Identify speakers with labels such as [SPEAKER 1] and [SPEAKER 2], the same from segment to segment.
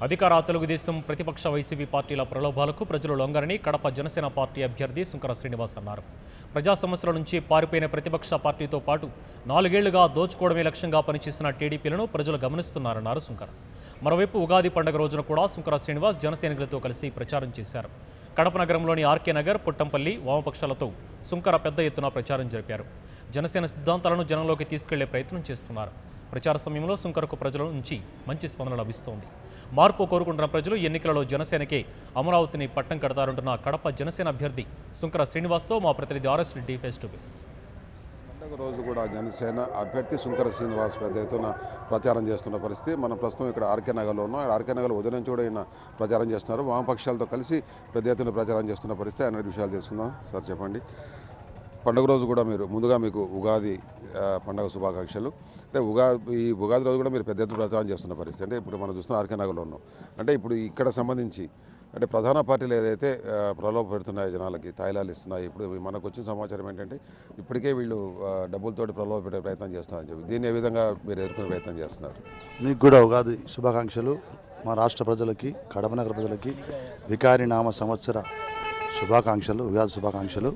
[SPEAKER 1] అధికార తెలుగుదేశం ప్రతిపక్ష వైసీపీ పార్టీల ప్రలోభాలకు ప్రజలు లొంగరని కడప జనసేన పార్టీ అభ్యర్థి సుంకర శ్రీనివాస్ అన్నారు. ప్రజా సమస్యల నుంచి పారిపోయిన ప్రతిపక్ష పార్టీతో పాటు 4 ఏళ్లుగా దోచుకోవడమే లక్ష్యంగా పనిచేసిన టీడీపీలను ప్రజలు గమనిస్తున్నారన్నారు సుంకర. మరోవైపు ఉగాది పండుగ రోజున కూడా సుంకర శ్రీనివాస్ జనసైనికులతో కలిసి ప్రచారం చేశారు. కడప నగరంలోని ఆర్కే నగర్, పుట్టంపల్లి వామపక్షాలతో సుంకర పెద్ద ఎత్తున ప్రచారం జరిపారు. జనసేన సిద్ధాంతాలను జనంలోకి తీసుకెళ్లే ప్రయత్నం చేస్తున్నారు. ప్రచార సమయంలో సుంకరకు ప్రజల నుంచి మంచి స్పందన లభిస్తోంది. మార్పు కోరుకుంటున్న ప్రజలు ఎన్నికలలో జనసేనకే అమరావతిని పట్టం కడతారంటున్న కడప జనసేన అభ్యర్థి సుంకర శ్రీనివాస్తో మా ప్రతినిధి RS Reddy face to face.
[SPEAKER 2] పండుగ రోజు కూడా జనసేన అభ్యర్థి సుంకర శ్రీనివాస్ పెద్ద ఎత్తున ప్రచారం చేస్తున్న పరిస్థితి. మనం ప్రస్తుతం ఇక్కడ ఆర్కే నగర్లో ఉన్నాం. ఆర్కే నగర్లో ఉదయం నుంచి కూడా ఆయన ప్రచారం చేస్తున్నారు. వామపక్షాలతో కలిసి పెద్ద ఎత్తున ప్రచారం చేస్తున్న పరిస్థితి. ఆయన విషయాలు తెలుసుకుందాం. సార్ చెప్పండి, పండుగ రోజు కూడా ముందుగా మీకు ఉగాది పండుగ శుభాకాంక్షలు. అంటే ఈ ఉగాది రోజు కూడా మీరు పెద్ద ఎత్తున ప్రచారం చేస్తున్న పరిస్థితి. అంటే ఇప్పుడు మనం చూస్తున్న ఆర్కే నగర్లో ఉన్నాం. అంటే ఇప్పుడు ఇక్కడ సంబంధించి అంటే ప్రధాన పార్టీలు ఏదైతే ప్రలోభ పెడుతున్నాయో, జనాలకి తాయిలాలు ఇస్తున్నాయి. ఇప్పుడు మనకు వచ్చిన సమాచారం ఏంటంటే ఇప్పటికే వీళ్ళు డబ్బులతోటి ప్రలోభ పెట్టే ప్రయత్నం చేస్తున్నారని చెప్పి, దీన్ని ఏ విధంగా మీరు ఎదుర్కొనే ప్రయత్నం చేస్తున్నారు?
[SPEAKER 3] మీకు కూడా ఉగాది శుభాకాంక్షలు. మా రాష్ట్ర ప్రజలకి, కడప నగర ప్రజలకి వికారి నామ సంవత్సర శుభాకాంక్షలు, ఉగాది శుభాకాంక్షలు.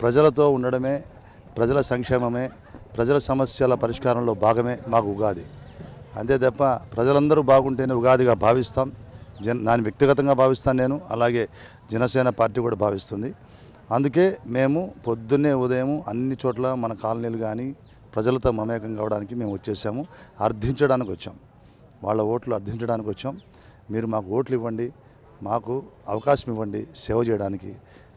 [SPEAKER 3] ప్రజలతో ఉండడమే, ప్రజల సంక్షేమమే, ప్రజల సమస్యల పరిష్కారంలో భాగమే మాకు ఉగాది. అంతే తప్ప ప్రజలందరూ బాగుంటేనే ఉగాదిగా భావిస్తాం. దాన్ని వ్యక్తిగతంగా భావిస్తాను నేను, అలాగే జనసేన పార్టీ కూడా భావిస్తుంది. అందుకే మేము పొద్దున్నే ఉదయం అన్ని చోట్ల మన కాలనీలు కానీ ప్రజలతో మమేకం కావడానికి మేము వచ్చేసాము. అర్థించడానికి వచ్చాం, వాళ్ళ ఓట్లు అర్థించడానికి వచ్చాం. మీరు మాకు ఓట్లు ఇవ్వండి, మాకు అవకాశం ఇవ్వండి సేవ చేయడానికి.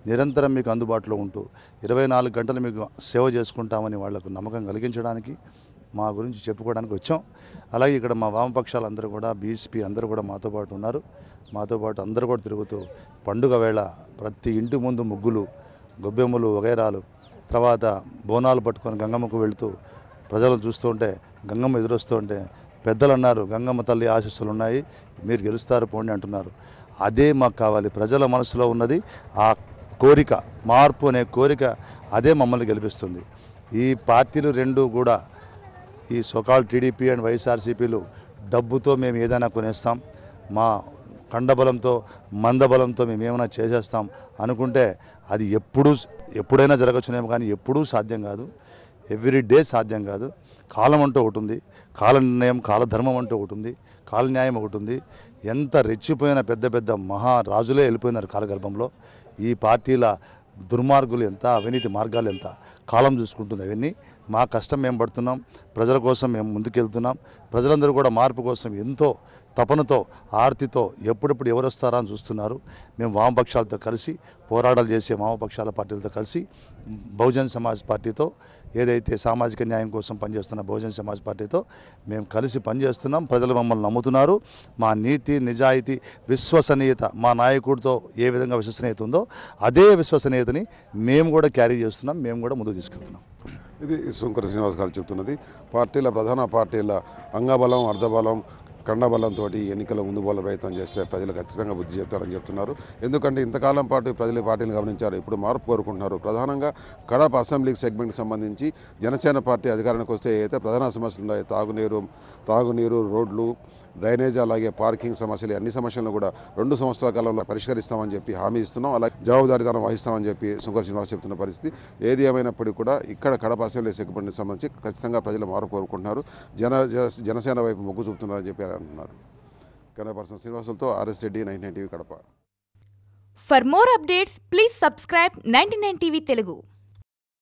[SPEAKER 3] నిరంతరం మీకు అందుబాటులో ఉంటూ 24 గంటలు మీకు సేవ చేసుకుంటామని వాళ్లకు నమ్మకం కలిగించడానికి, మా గురించి చెప్పుకోవడానికి వచ్చాం. అలాగే ఇక్కడ మా వామపక్షాలందరూ కూడా, బీఎస్పీ అందరూ కూడా మాతో పాటు ఉన్నారు. మాతో పాటు అందరూ కూడా తిరుగుతూ పండుగ వేళ ప్రతి ఇంటి ముందు ముగ్గులు, గొబ్బెమ్మలు, వగైరాలు, తర్వాత బోనాలు పట్టుకొని గంగమ్మకు వెళుతూ ప్రజలను చూస్తూ ఉంటే, గంగమ్మ ఎదురొస్తూ ఉంటే పెద్దలు అన్నారు, గంగమ్మ తల్లి ఆశీస్సులు ఉన్నాయి, మీరు గెలుస్తారు పోండి అంటున్నారు. అదే మాకు కావాలి. ప్రజల మనసులో ఉన్నది ఆ కోరిక, మార్పు అనే కోరిక, అదే మమ్మల్ని గెలిపిస్తుంది. ఈ పార్టీలు రెండు కూడా, ఈ సోకాల్ టీడీపీ అండ్ వైఎస్ఆర్సీపీలు డబ్బుతో మేము ఏదైనా కొనేస్తాం, మా కండబలంతో మందబలంతో మేము ఏమైనా చేసేస్తాం అనుకుంటే అది ఎప్పుడైనా జరగచ్చునేమో, కానీ ఎప్పుడూ సాధ్యం కాదు. ఎవ్రీ డే సాధ్యం కాదు. కాలం అంటూ ఒకటి ఉంది, కాల నిర్ణయం, కాలధర్మం అంటూ ఒకటి ఉంది, కాలన్యాయం ఒకటి ఉంది. ఎంత రెచ్చిపోయిన పెద్ద పెద్ద మహారాజులే వెళ్ళిపోయినారు కాలగర్భంలో. ఈ పార్టీల దుర్మార్గులు ఎంత, అవినీతి మార్గాలు ఎంత, కాలం చూసుకుంటుంది. అవన్నీ మా కష్టం మేము పడుతున్నాం, ప్రజల కోసం మేము ముందుకెళ్తున్నాం. ప్రజలందరూ కూడా మార్పు కోసం ఎంతో తపనతో, ఆర్తితో ఎప్పుడెప్పుడు ఎవరు వస్తారా అని చూస్తున్నారు. మేము వామపక్షాలతో కలిసి పోరాటాలు చేసే వామపక్షాల పార్టీలతో కలిసి బహుజన్ సమాజ్ పార్టీతో, ఏదైతే సామాజిక న్యాయం కోసం పనిచేస్తున్న బహుజన్ సమాజ్ పార్టీతో మేము కలిసి పనిచేస్తున్నాం. ప్రజలు మమ్మల్ని నమ్ముతున్నారు. మా నీతి, నిజాయితీ, విశ్వసనీయత, మా నాయకుడితో ఏ విధంగా విశ్వసనీయత ఉందో అదే విశ్వసనీయతని మేము కూడా క్యారీ చేస్తున్నాం, మేము కూడా ముందుకు తీసుకెళ్తున్నాం.
[SPEAKER 2] ఇది సుంకర శ్రీనివాస్ గారు చెప్తున్నది. ప్రధాన పార్టీల అంగబలం, అర్ధబలం, కండబలంతో ఎన్నికల ముందు పోల ప్రయత్నం చేస్తే ప్రజలు ఖచ్చితంగా బుద్ధి చెప్తారని చెప్తున్నారు. ఎందుకంటే ఇంతకాలం పాటు ప్రజలు పార్టీని గమనించారు, ఇప్పుడు మార్పు కోరుకుంటున్నారు. ప్రధానంగా కడప అసెంబ్లీ సెగ్మెంట్కి సంబంధించి జనసేన పార్టీ అధికారానికి వస్తే అయితే ప్రధాన సమస్యలు ఉన్నాయి, తాగునీరు, రోడ్లు, డ్రైనేజ్, అలాగే పార్కింగ్ సమస్యలు, అన్ని సమస్యలను కూడా 2 సంవత్సరాల కాలంలో పరిష్కరిస్తామని చెప్పి హామీ ఇస్తున్నాం. అలాగే జవాబుదారీతనం వహిస్తామని చెప్పి సుంకర శ్రీనివాస్ చెప్తున్న పరిస్థితి. ఏది ఏమైనప్పటికీ కూడా ఇక్కడ కడప అసెంబ్లీ సెగ్మెంట్కి సంబంధించి ఖచ్చితంగా ప్రజలు మార్పు కోరుకుంటున్నారు, జనసేన వైపు మొగ్గు చూపుతున్నారని చెప్పి అంటున్నారు. కెమెరా పర్సన్ శ్రీనివాసులతో RS Reddy, 99 TV Kadapa.
[SPEAKER 4] For more updates, please subscribe 99 TV Telugu.